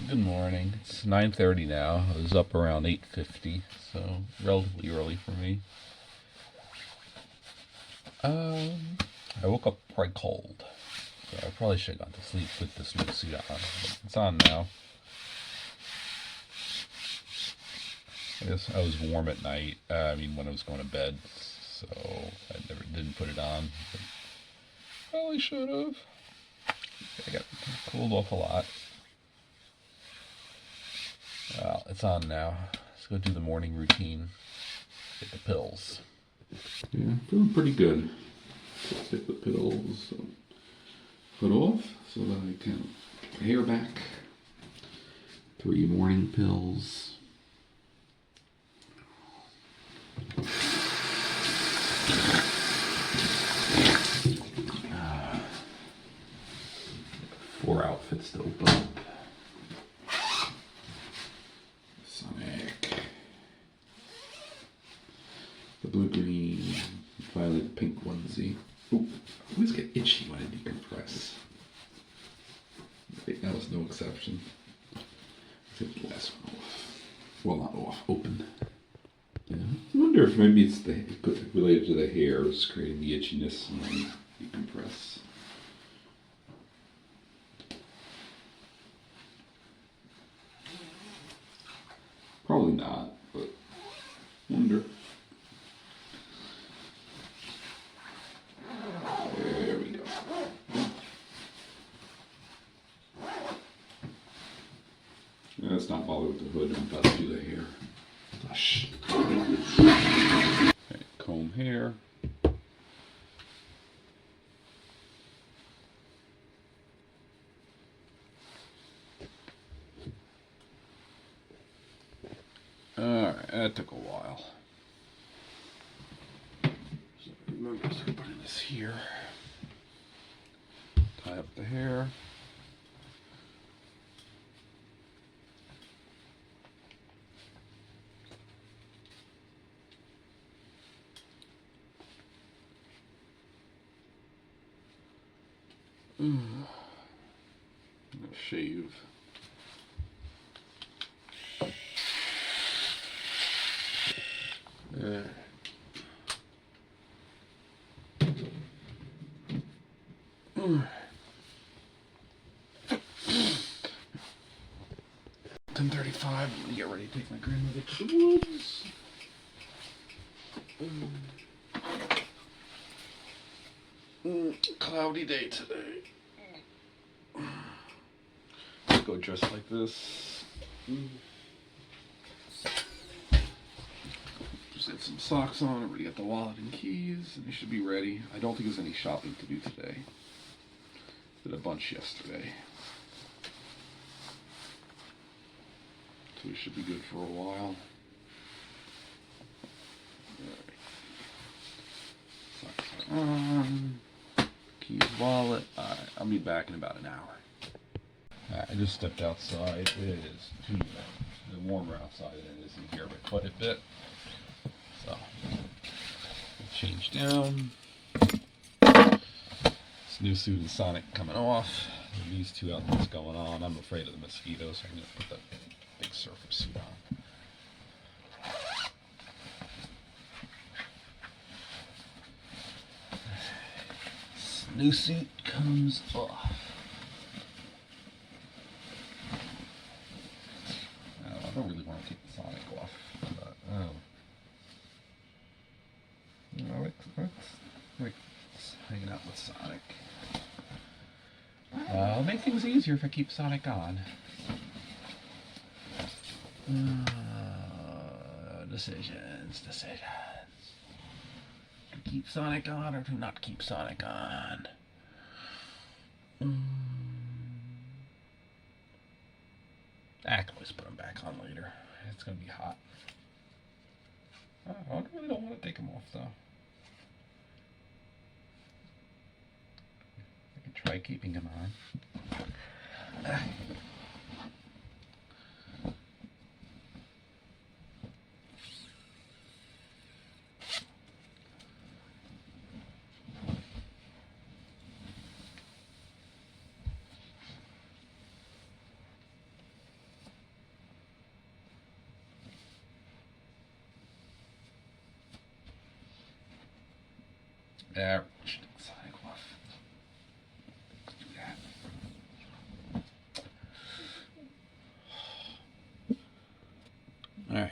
Good morning. It's 9:30 now. I was up around 8:50, so relatively early for me. I woke up quite cold, so I probably should have gone to sleep with this new suit on. But it's on now. I guess I was warm at night. When I was going to bed, so I didn't put it on. But probably should have. I got cooled off a lot. Well, it's on now. Let's go do the morning routine. Get the pills. Yeah, feeling pretty good. Let's take the pills, put off so that I can get my hair back. 3 morning pills. 4 outfits to open up. Sonic. The blue, green, violet, pink onesie. Ooh, I always get itchy when I decompress. I think that was no exception. Take the last one off. Well, not off, open. Yeah. I wonder if maybe it's related to the hair, it's creating the itchiness when I decompress. Probably not, but wonder. There we go. Yeah, let's not bother with the hood. I'm about to do the hair. Flush. Okay, comb hair. Alright, that took a while. So remember to put this here. Tie up the hair. I'm gonna shave. There. Mm. 10:35. I'm gonna get ready to take my grandmother to the woods. Cloudy day today. Let's go dressed like this. Just get some socks on. Already got the wallet and keys, and they should be ready. I don't think there's any shopping to do today. Did a bunch yesterday, so we should be good for a while. Socks are on. Keys, wallet. Alright, I'll be back in about an hour. I just stepped outside. It is too warmer outside than it is in here, but quite a bit. So, change down. This new suit and Sonic coming off. These 2 outfits going on. I'm afraid of the mosquitoes, so I'm going to put the big surfer suit on. This new suit comes off. I don't really want to take the Sonic off, but like hanging out with Sonic. I'll make things easier if I keep Sonic on. Decisions. To keep Sonic on or to not keep Sonic on. I can always put him back on later. It's gonna be hot. I really don't want to take him off though. I can try keeping him on. Should take the sonic off. Do that. All right.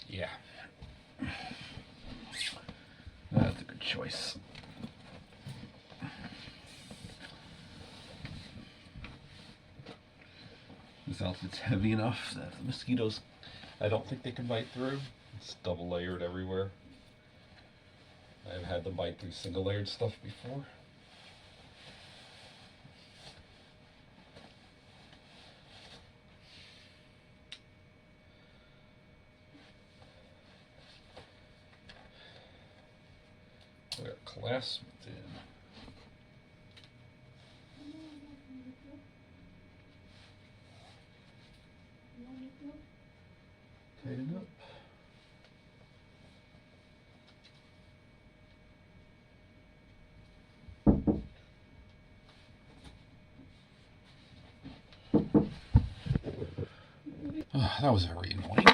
Yeah. That's a good choice. This outfit's heavy enough that the mosquitoes, I don't think they can bite through. It's double layered everywhere. I've had them bite through single layered stuff before. They're clasped in. Tighten up. Oh, that was very annoying.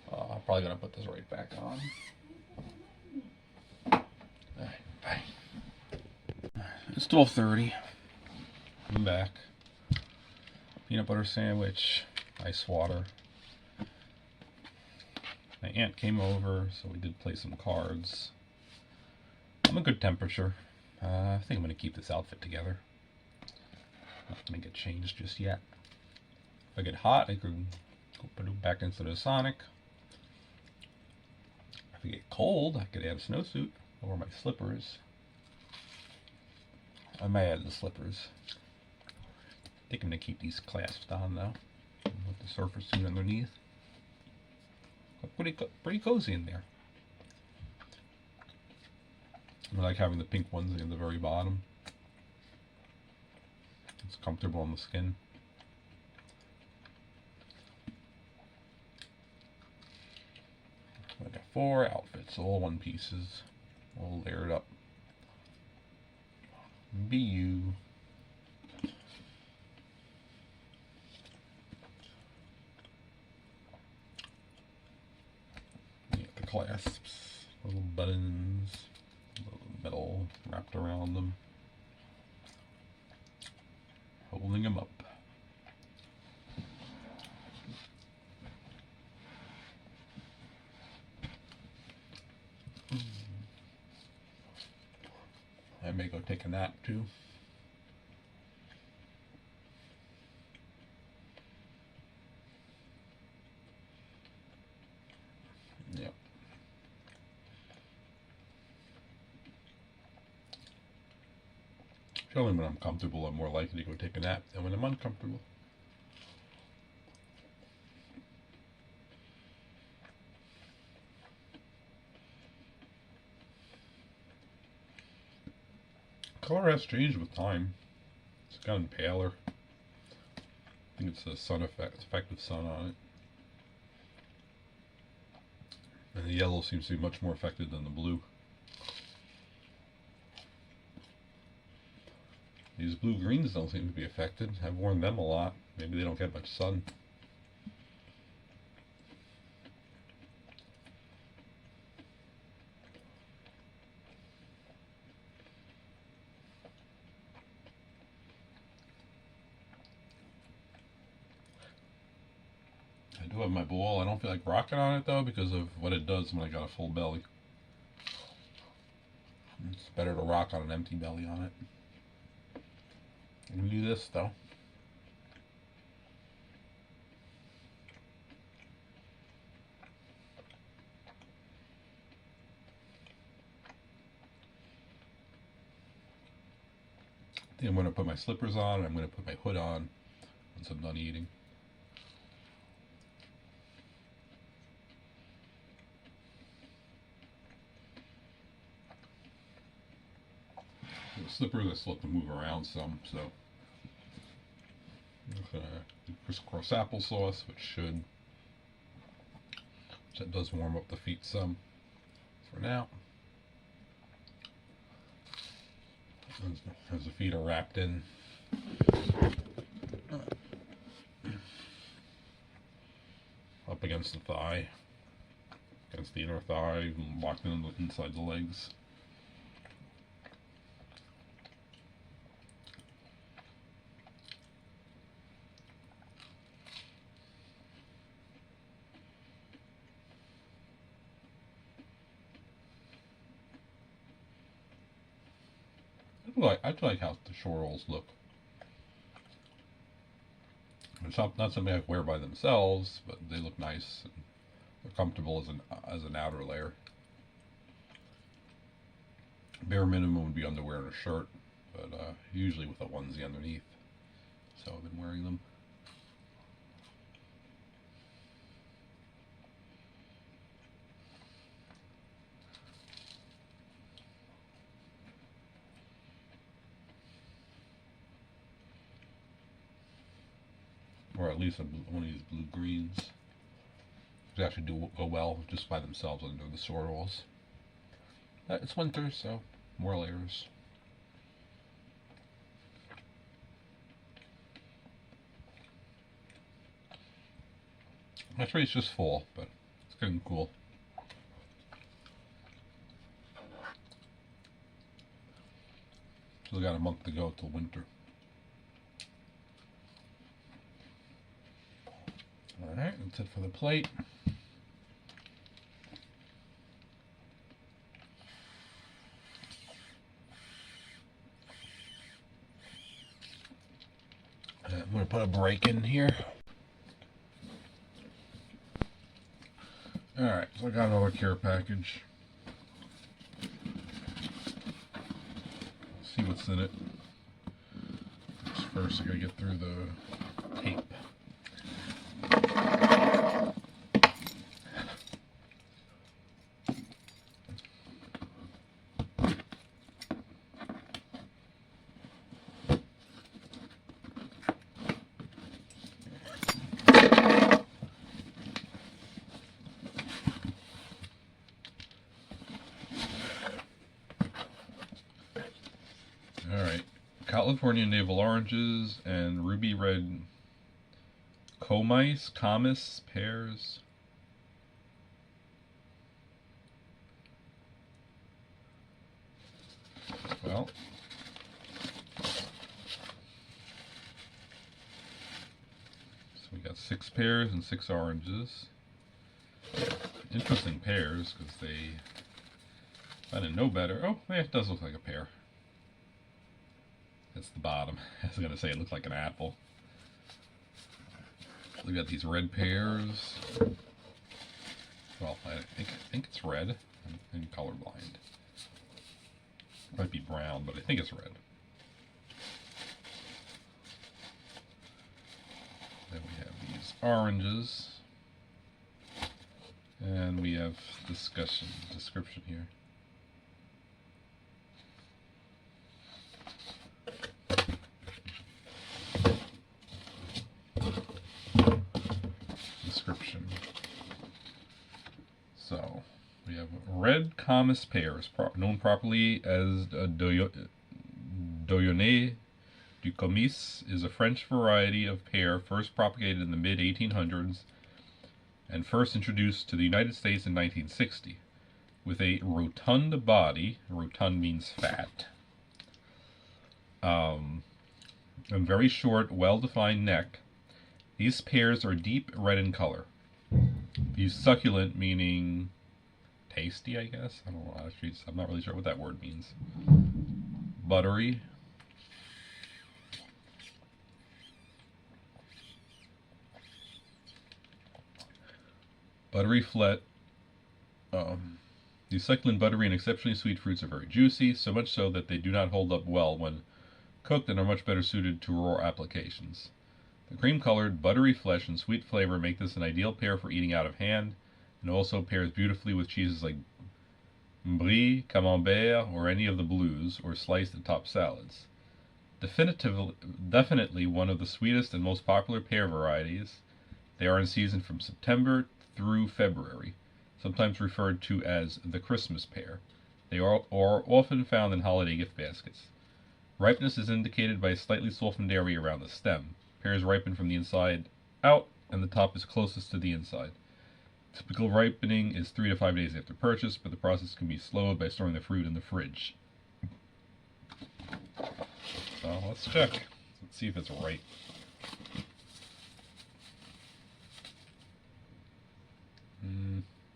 I'm probably gonna put this right back on. Alright, bye. It's 12:30. I'm back. Peanut butter sandwich, ice water. My aunt came over, so we did play some cards. I'm a good temperature. I think I'm gonna keep this outfit together. Not gonna get changed just yet. If I get hot, I could put it back into the Sonic. If I get cold, I could add a snowsuit or my slippers. I may add the slippers. I think I'm gonna keep these clasped on though, with the surfer suit underneath. Pretty cozy in there. I like having the pink ones in the very bottom. It's comfortable on the skin. I got 4 outfits, all one pieces, all layered up. Be you. The clasps, little buttons, little metal wrapped around them, holding them up. I may go take a nap too. Yep. Generally when I'm comfortable, I'm more likely to go take a nap than when I'm uncomfortable. Color has changed with time. It's gotten paler. I think it's the sun effective sun on it. And the yellow seems to be much more affected than the blue. These blue-greens don't seem to be affected. I've worn them a lot. Maybe they don't get much sun. I do have my bowl. I don't feel like rocking on it though because of what it does when I got a full belly. It's better to rock on an empty belly on it. I can do this though. Then I'm going to put my slippers on, and I'm going to put my hood on once I'm done eating. The slippers I still have to move around some, so I'm going to do crisscross applesauce, which that does warm up the feet some for now. As the feet are wrapped in. Up against the thigh, against the inner thigh, locked in inside the legs. I like how the short rolls look. It's not something I wear by themselves, but they look nice and they're comfortable as an outer layer. Bare minimum would be underwear and a shirt, but usually with a onesie underneath. So I've been wearing them. Or at least one of these blue greens. They actually do go well just by themselves under the sword rolls. It's winter, so more layers. My trade's just full, but it's getting cool. Still got a month to go till winter. Alright, that's it for the plate. I'm going to put a break in here. Alright, so I got another care package. Let's see what's in it. First, I gotta get through the tape. Alright, California navel oranges and ruby red comice pears. Well, so we got 6 pears and 6 oranges. Interesting pears because I didn't know better. Oh, yeah, it does look like a pear. That's the bottom. I was going to say it looks like an apple. We got these red pears. Well, I think it's red. I'm colorblind. It might be brown, but I think it's red. Then we have these oranges. And we have description here. Description. So, we have red comice pears, known properly as Doyonne du Comice, is a French variety of pear first propagated in the mid-1800s and first introduced to the United States in 1960. With a rotund body, rotund means fat, and very short, well-defined neck, these pears are deep red in color. The succulent meaning tasty, I guess. I don't know. Actually, I'm not really sure what that word means. Buttery. Buttery flat. These succulent, buttery, and exceptionally sweet fruits are very juicy, so much so that they do not hold up well when cooked and are much better suited to raw applications. The cream-colored, buttery flesh and sweet flavor make this an ideal pair for eating out of hand, and also pairs beautifully with cheeses like brie, camembert, or any of the blues, or sliced atop salads. Definitely one of the sweetest and most popular pear varieties. They are in season from September through February, sometimes referred to as the Christmas pear. They are often found in holiday gift baskets. Ripeness is indicated by a slightly softened area around the stem. Pears ripen from the inside out, and the top is closest to the inside. Typical ripening is 3 to 5 days after purchase, but the process can be slowed by storing the fruit in the fridge. So let's check. Let's see if it's ripe.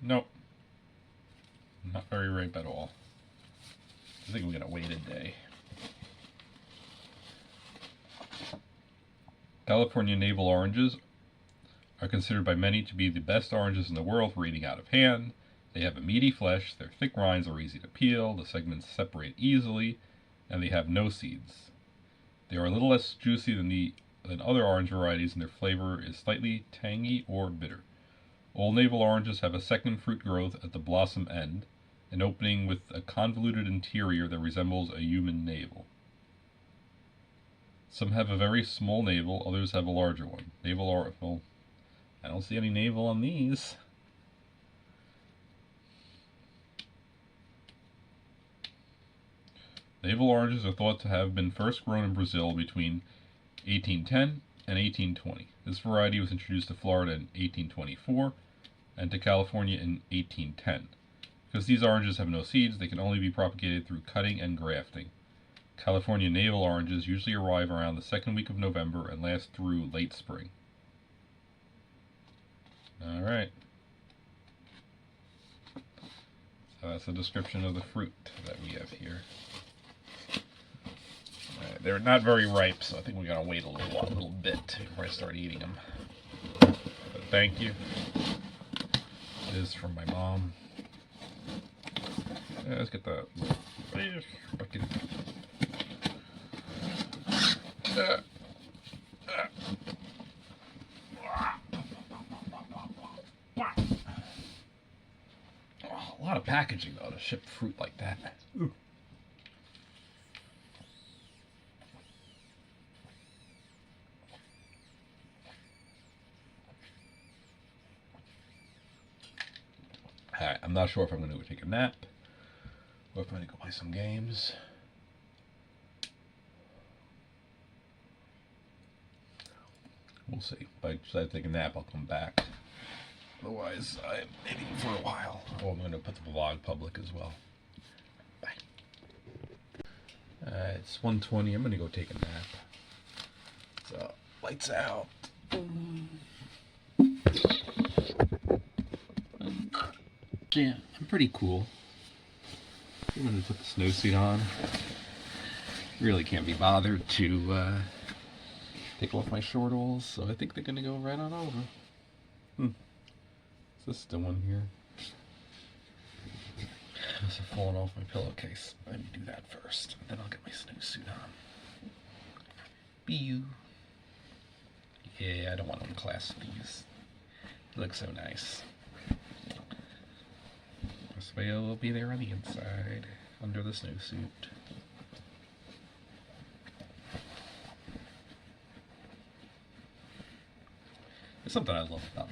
Nope. Not very ripe at all. I think we're going to wait a day. California navel oranges are considered by many to be the best oranges in the world for eating out of hand. They have a meaty flesh, their thick rinds are easy to peel, the segments separate easily, and they have no seeds. They are a little less juicy than other orange varieties, and their flavor is slightly tangy or bitter. All navel oranges have a second fruit growth at the blossom end, an opening with a convoluted interior that resembles a human navel. Some have a very small navel, others have a larger one. Well, I don't see any navel on these. Navel oranges are thought to have been first grown in Brazil between 1810 and 1820. This variety was introduced to Florida in 1824 and to California in 1810. Because these oranges have no seeds, they can only be propagated through cutting and grafting. California navel oranges usually arrive around the second week of November and last through late spring. Alright. So that's a description of the fruit that we have here. They're not very ripe, so I think we're going to wait a little bit before I start eating them. But thank you. It is from my mom. Let's get the bucket. A lot of packaging though to ship fruit like that. Ooh. Alright, I'm not sure if I'm going to go take a nap or if I'm going to go play some games. We'll see. If I decide to take a nap, I'll come back. Otherwise, I'm eating for a while. Oh, I'm going to put the vlog public as well. Bye. It's 1:20. I'm going to go take a nap. So, lights out. Yeah, I'm pretty cool. I'm going to put the snowsuit on. Really can't be bothered to take off my shortals, so I think they're going to go right on over. Is this still one here? This is falling off my pillowcase. Let me do that first, then I'll get my snowsuit on. Be you. Yeah, I don't want to unclasp these. They look so nice. This way it will be there on the inside, under the snowsuit. It's something I love about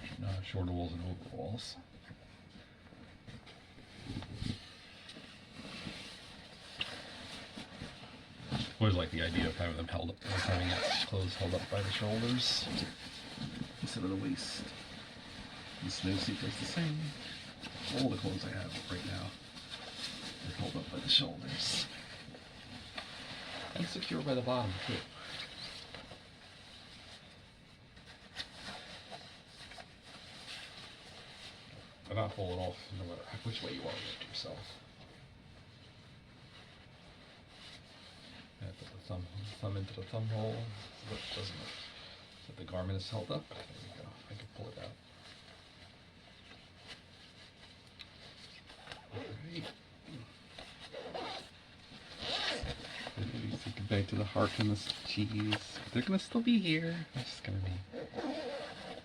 shortals and overalls. I always like the idea of having them held up, having clothes held up by the shoulders instead of the waist. The snowsuit does the same. All the clothes I have right now are held up by the shoulders. And secure by the bottom too. not pull it off no matter which way you want to get it yourself. And put the thumb into the thumb hole so that, so the garment is held up. There we go. I can pull it out. Alright. So get back to the heart and the cheese. They're gonna still be here. It's just gonna be.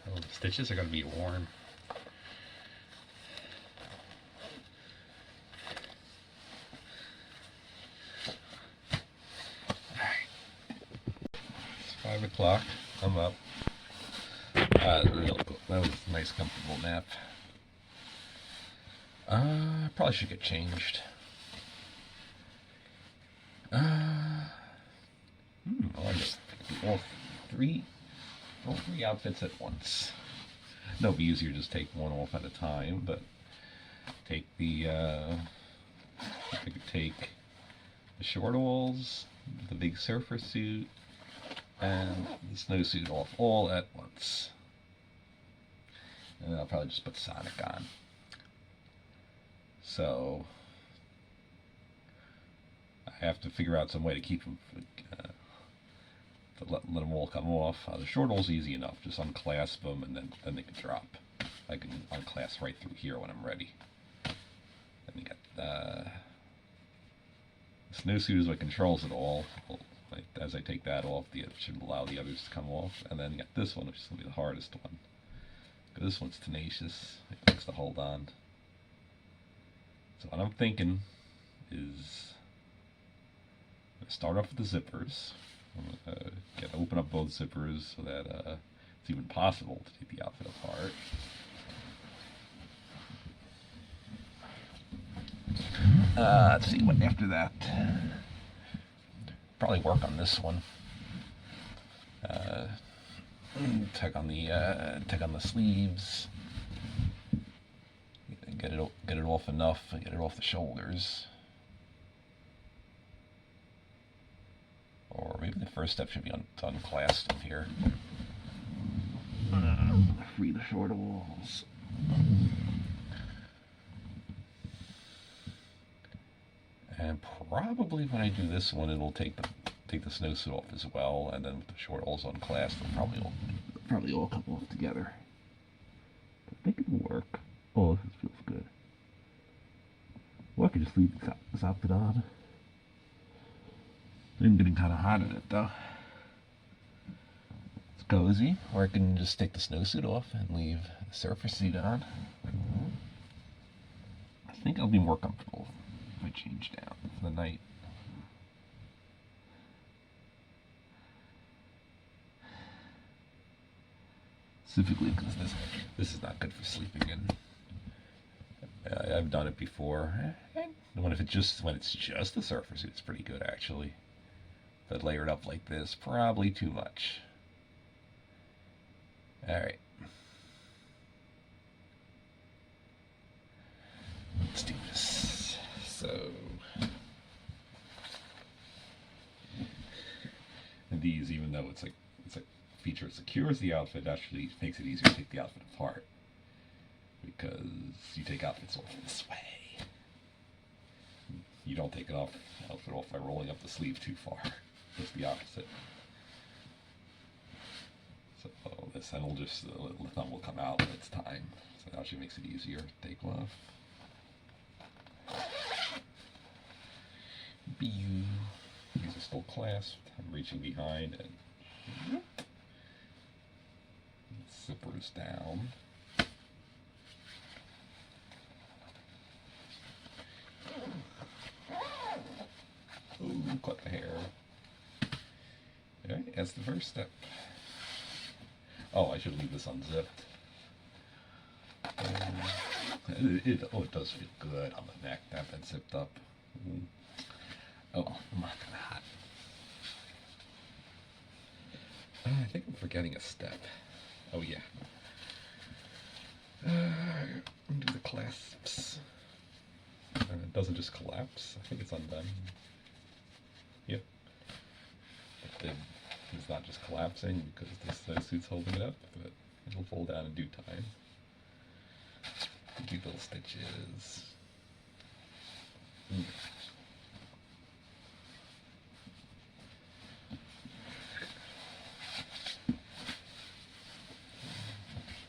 Oh, the stitches are gonna be warm. Alright. It's 5 o'clock. I'm up. That was a nice, comfortable nap. Probably should get changed. I just all three outfits at once. It'll be easier to just take one off at a time, but take the I could take the shortalls, the big surfer suit, and the snowsuit off all at once. And then I'll probably just put Sonic on. So I have to figure out some way to keep them, to let them all come off. The shortalls easy enough. Just unclasp them and then they can drop. I can unclasp right through here when I'm ready. Then you got the snowsuit is what controls it all. Like, as I take that off, it should allow the others to come off. And then you got this one, which is going to be the hardest one. This one's tenacious. It takes to hold on. So what I'm thinking is I'm going to start off with the zippers. I'm going to open up both zippers so that it's even possible to take the outfit apart. Let's see what after that. Probably work on this one. Take on the sleeves. Get it off enough. Get it off the shoulders. Or maybe the first step should be to unclasp them here. Free the shorter walls. And probably when I do this one, it'll take the snowsuit off as well, and then with the short walls unclasped, they'll probably all come off together. I think it'll work. Oh, this feels good. Well, I could just leave this outfit on. I'm getting kind of hot in it though. It's cozy, or I can just take the snowsuit off and leave the surfer suit on. I think I'll be more comfortable if I change down for the night. Specifically because this is not good for sleeping in. I've done it before. When it's just the surfer suit, it's pretty good actually. But layered up like this, probably too much. All right, let's do this. So these, even though it's a feature that secures the outfit, actually makes it easier to take the outfit apart, because you take outfits off this way. You don't take outfit off by rolling up the sleeve too far. Just the opposite. So this then will just the thumb will come out when it's time. So that actually makes it easier to take off. These are still clasped. I'm reaching behind and zippers down. Ooh, cut the hair. Alright, that's the first step. Oh, I should leave this unzipped. It does feel good on the neck to have that zipped up. Oh, I'm not kind of hot. I think I'm forgetting a step. Oh yeah. Undo the clasps. It doesn't just collapse. I think it's undone. Yep. It's not just collapsing because the suit's holding it up, but it'll fold down in due time. Do the stitches.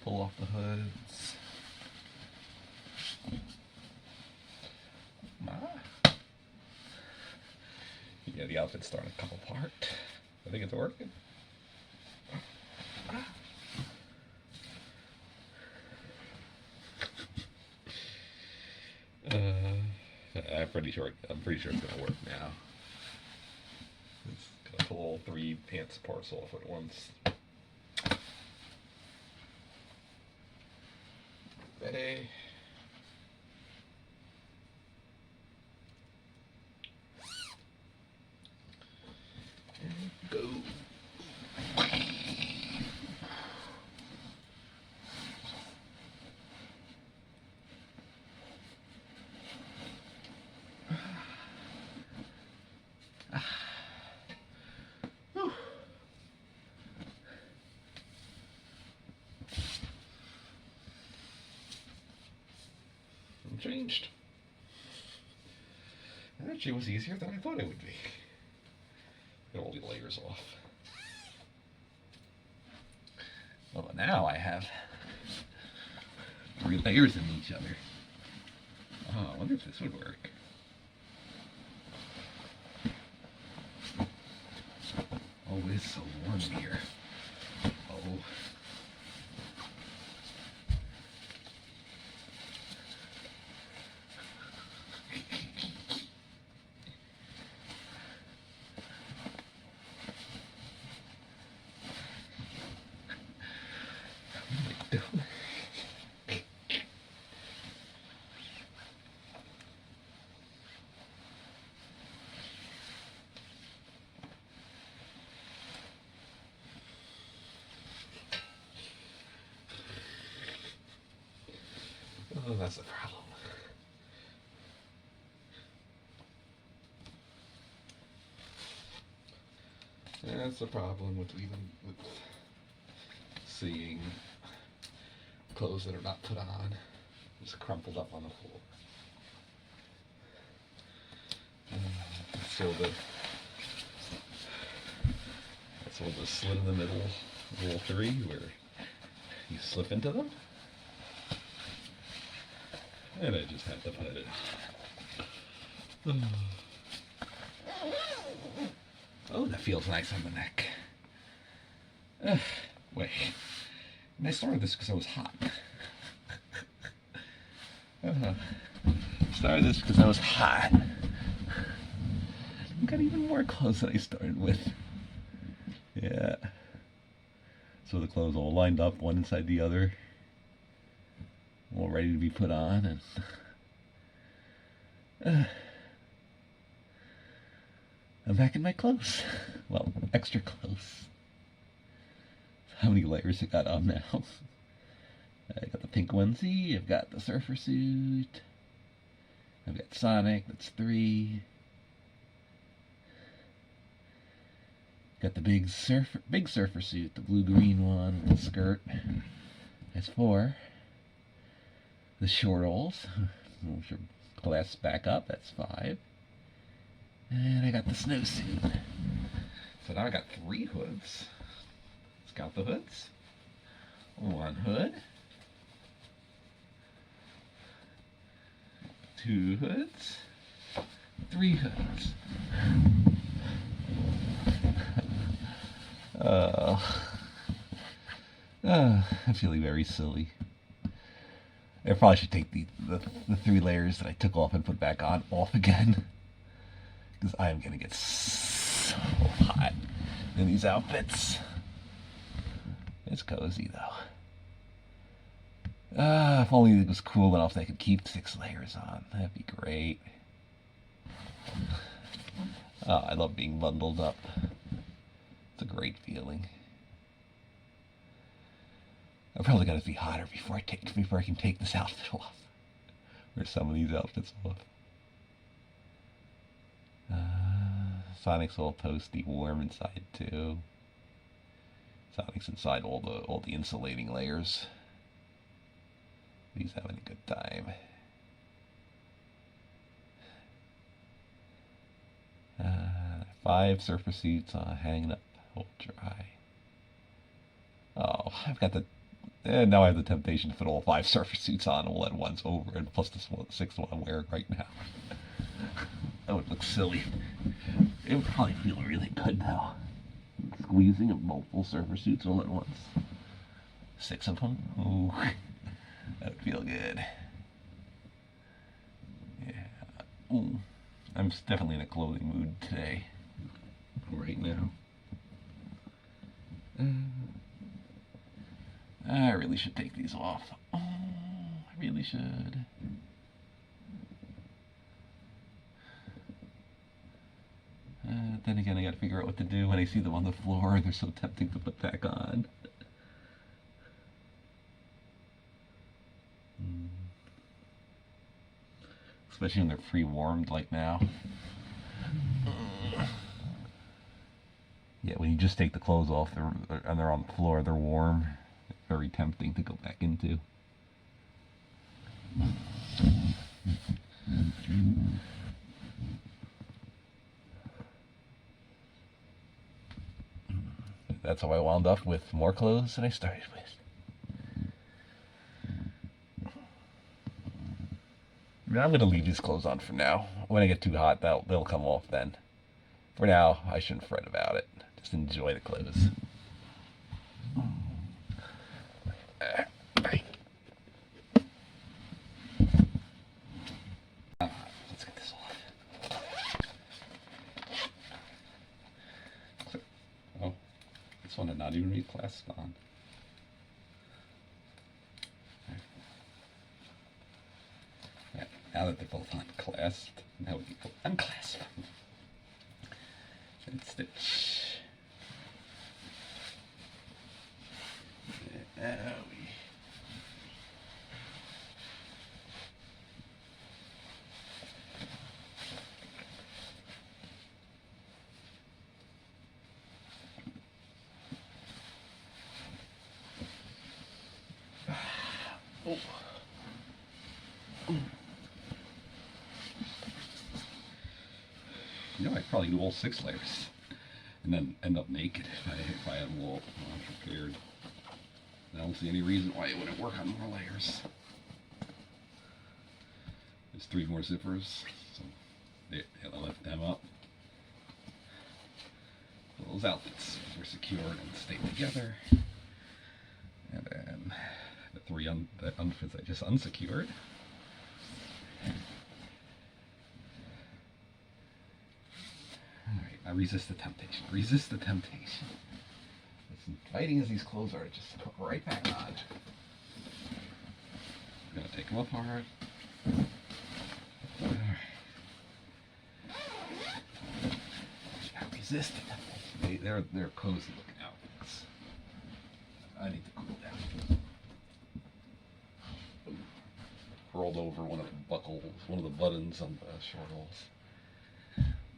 Pull off the hoods. Yeah, the outfit's starting to come apart. I think it's working. I'm pretty sure it's gonna work now. It's gonna pull all 3 pants parts off at once. Ready? And go. Changed. That actually was easier than I thought it would be. Get all the layers off. Well, now I have 3 layers in each other. Oh, I wonder if this would work. Oh, it's so warm here. Oh. Oh, that's the problem. That's the problem with seeing clothes that are not put on, just crumpled up on the floor. So the slit in the middle of all 3 where you slip into them. And I just have to put it. Oh, that feels nice on the neck. Wait. And I started this because I was hot. Started this because I was hot. I've got even more clothes than I started with. Yeah. So the clothes all lined up, one inside the other. All ready to be put on, and I'm back in my clothes. Well, extra clothes. How many layers I got on now? I got the pink onesie, I've got the surfer suit, I've got Sonic, that's 3. Got the big surfer suit, the blue-green one with the skirt, that's 4. The shortals, which are clasped back up, that's 5. And I got the snowsuit. So now I got 3 hoods. Let's count the hoods. 1 hood. 2 hoods. 3 hoods. I'm feeling very silly. I probably should take the 3 layers that I took off and put back on off again. Because I am going to get so hot in these outfits. It's cozy though. If only it was cool enough that I could keep 6 layers on. That'd be great. I love being bundled up. It's a great feeling. I probably got to be hotter before I can take this outfit off, or some of these outfits off. Sonic's all toasty, warm inside too. Sonic's inside all the insulating layers. He's having a good time. 5 surface suits hanging up, hold dry. Oh, I've got the. Now I have the temptation to put all 5 surface suits on all at once over, and plus the 6th one I'm wearing right now. That would look silly. It would probably feel really good though. Squeezing of multiple surface suits all at once. 6 of them? Ooh, that would feel good. Yeah. Ooh. I'm definitely in a clothing mood today. Right now. I really should take these off. Oh, I really should. Then again, I gotta figure out what to do when I see them on the floor. They're so tempting to put back on. Especially when they're pre-warmed like now. Yeah, when you just take the clothes off and they're on the floor, they're warm. Very tempting to go back into. That's how I wound up with more clothes than I started with. I'm going to leave these clothes on for now. When I get too hot, they'll come off then. For now, I shouldn't fret about it. Just enjoy the clothes. Let's get this off. Oh, this one did not even read clasped on. Now that they're both unclasped, now we can go unclasp them. And stitch. Oh. You know, I'd probably do all 6 layers and then end up naked if I had them all prepared. I don't see any reason why it wouldn't work on more layers. There's 3 more zippers, so I left them up. Those outfits were secured and stayed together. And then the 3 outfits I just unsecured. Alright, now resist the temptation. Resist the temptation. As inviting as these clothes are, just put right back on. I'm going to take them apart. Alright. Now resist the temptation. They're cozy looking outfits. I need to cool down. Rolled over one of the buckles, one of the buttons on the shorts.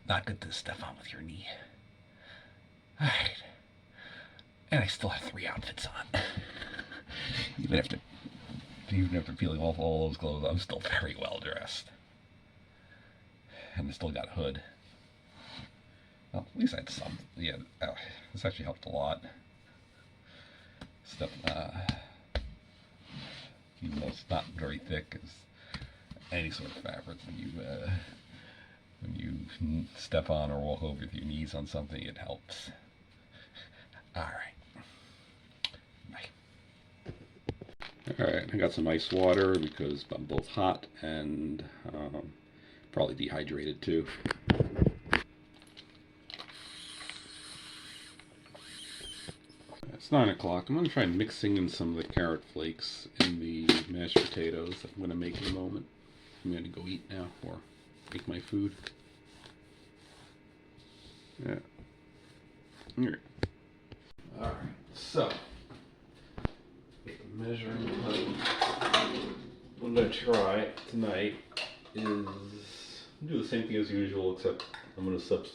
Not good to step on with your knee. Alright. And I still have 3 outfits on. Even after peeling off all those clothes, I'm still very well dressed. And I still got a hood. Well, at least I had some. Yeah, this actually helped a lot. Stuff, even though it's not very thick as any sort of fabric, when you step on or walk over with your knees on something, it helps. Alright. Bye. Alright, I got some ice water because I'm both hot and probably dehydrated too. It's 9 o'clock. I'm going to try mixing in some of the carrot flakes in the mashed potatoes that I'm going to make in a moment. I'm going to go eat now or make my food. Yeah. Here. Alright, so measuring cup. What I'm going to try tonight is do the same thing as usual, except I'm going to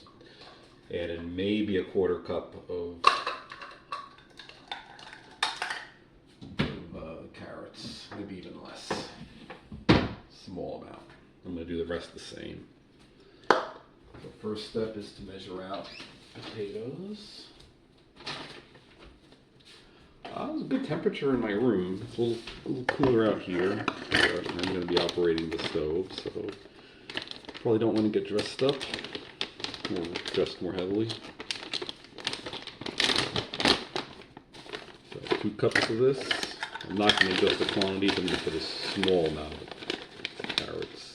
add in maybe a 1/4 cup of carrots, maybe even less. Small amount. I'm going to do the rest the same. So first step is to measure out potatoes. There's a good temperature in my room. It's a little cooler out here. But I'm going to be operating the stove, so probably don't want to get dressed up or dressed more heavily. So 2 cups of this. I'm not going to adjust the quantities. I'm going to put a small amount of carrots.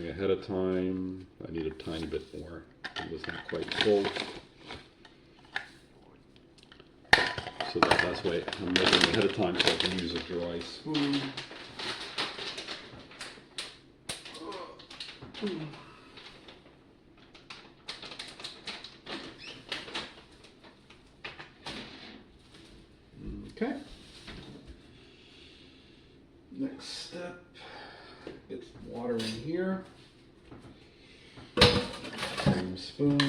Ahead of time, I need a tiny bit more. It was not quite full. So that's why I'm measuring ahead of time so I can use a dry spoon. Okay. Next step, get some water in here. Same spoon,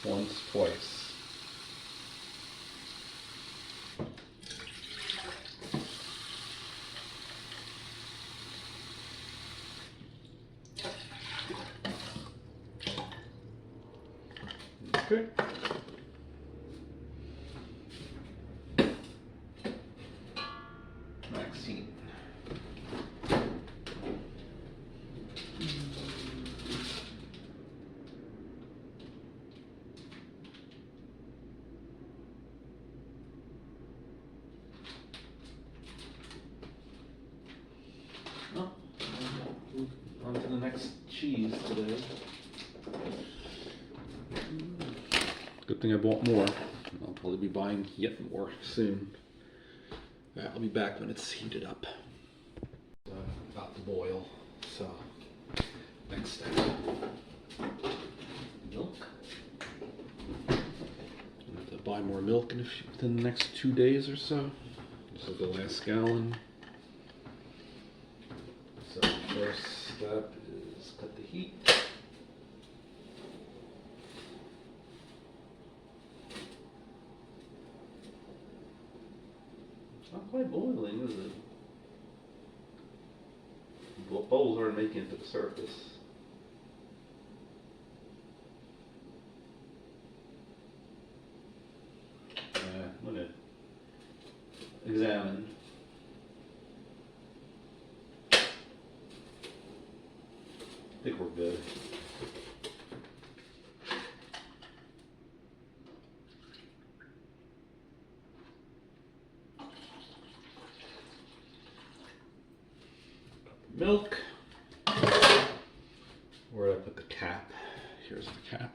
once, twice. Okay. Maxine. On to the next cheese today. Good thing I bought more. I'll probably be buying yet more soon. I'll be back when it's heated up. About to boil. So, next step. Milk. I have to buy more milk within the next 2 days or so. This is the last gallon. So first step is cut the heat. It's not quite boiling, is it? The bubbles aren't making it to the surface. I'm going to examine. I think we're good. Milk. Where did I put the cap? Here's the cap.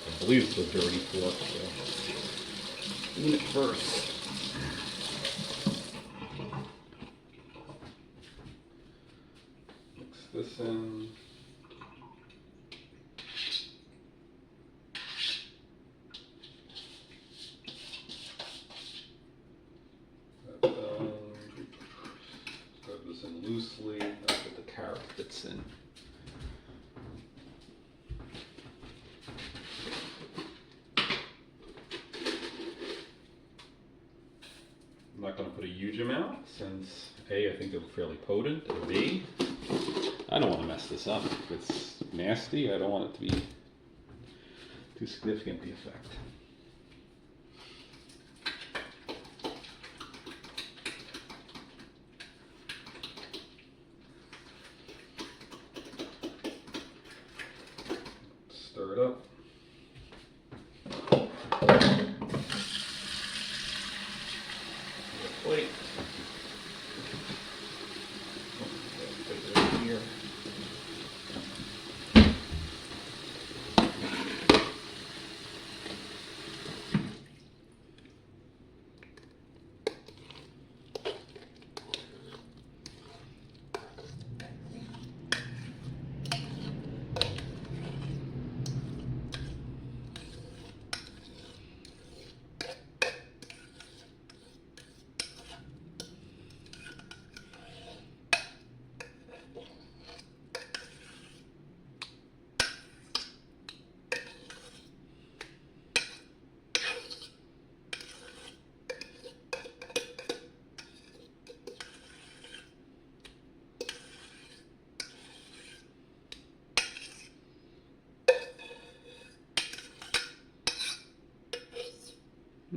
I believe it's a dirty fork, so clean it first. Mix this in. Rub this in loosely. That's what the carrot fits in. I'm not going to put a huge amount since A, I think they're fairly potent, and B, I don't want to mess this up. If it's nasty, I don't want it to be too significant, the effect. Stir it up. Plate. Put it right here.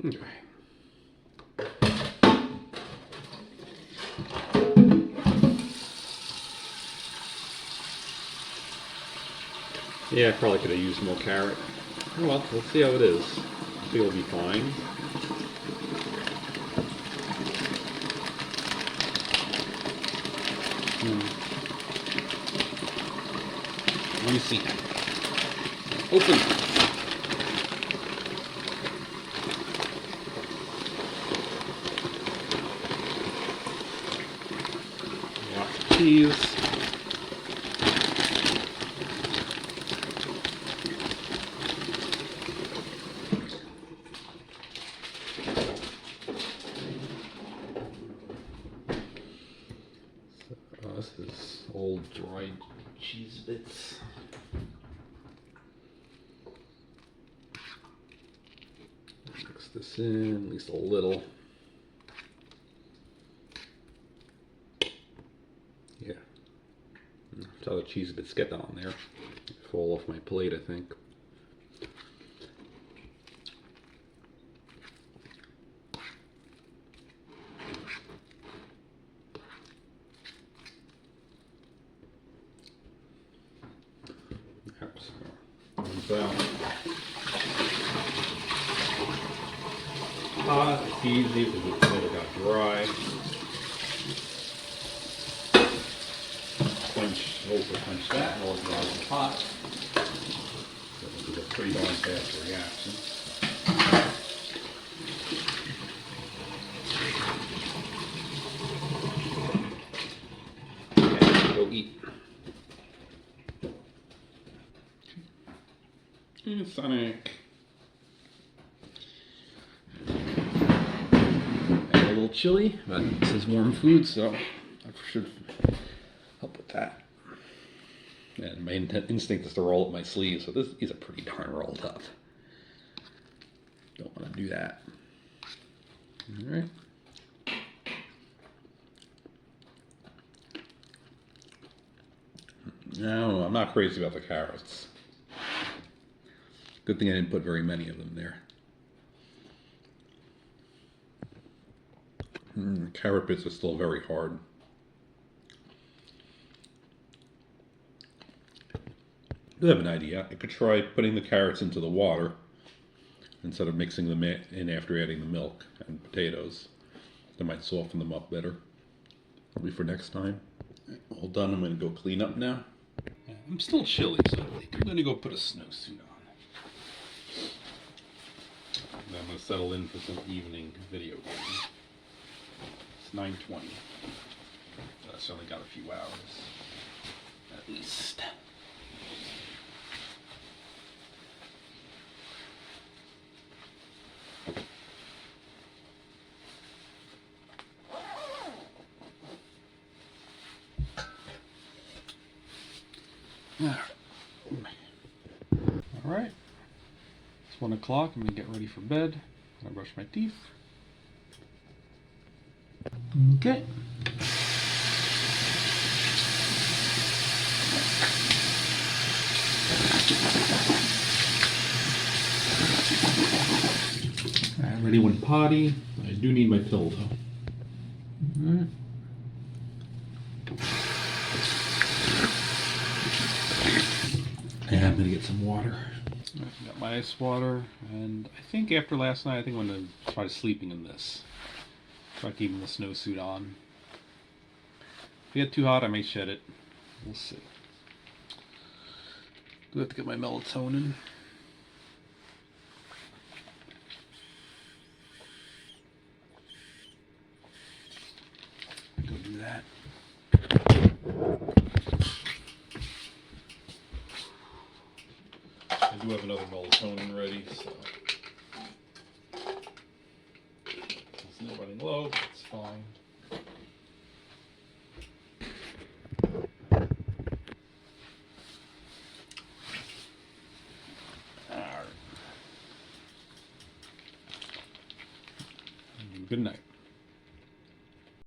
Okay. Yeah, I probably could have used more carrot. Oh well, let's see how it is. I think it'll be fine. Let me see. Open. Lots of cheese. This is old dried cheese bits. Mix this in, at least a little. Yeah. That's how the cheese bits get on there. They fall off my plate, I think. It's easy because it's never got dry. Quench that and let it out of the pot. This is a pretty darn fast reaction. Okay, go eat. Thrunic. A little chilly, but this is warm food, so I should help with that. And my instinct is to roll up my sleeves, so these are pretty darn rolled up. Don't want to do that. All right. No, I'm not crazy about the carrots. Good thing I didn't put very many of them there. Carrot bits are still very hard. I have an idea. I could try putting the carrots into the water instead of mixing them in after adding the milk and potatoes. That might soften them up better. Probably for next time. All done. I'm going to go clean up now. I'm still chilly, so I think I'm going to go put a snowsuit on. And I'm going to settle in for some evening video games. It's 9:20. So I've only got a few hours, at least. All right. It's 1 o'clock. I'm going to get ready for bed. I'm going to brush my teeth. Okay. I'm ready when potty. I do need my pill though. All right. And I'm gonna get some water. I've got my ice water, and I think after last night, I think I'm gonna try sleeping in this. Try keeping the snowsuit on. If it gets too hot, I may shed it. We'll see. Do have to get my melatonin. Go do that. I do have another melatonin ready, so it's not running low, but it's fine. All right. Good night.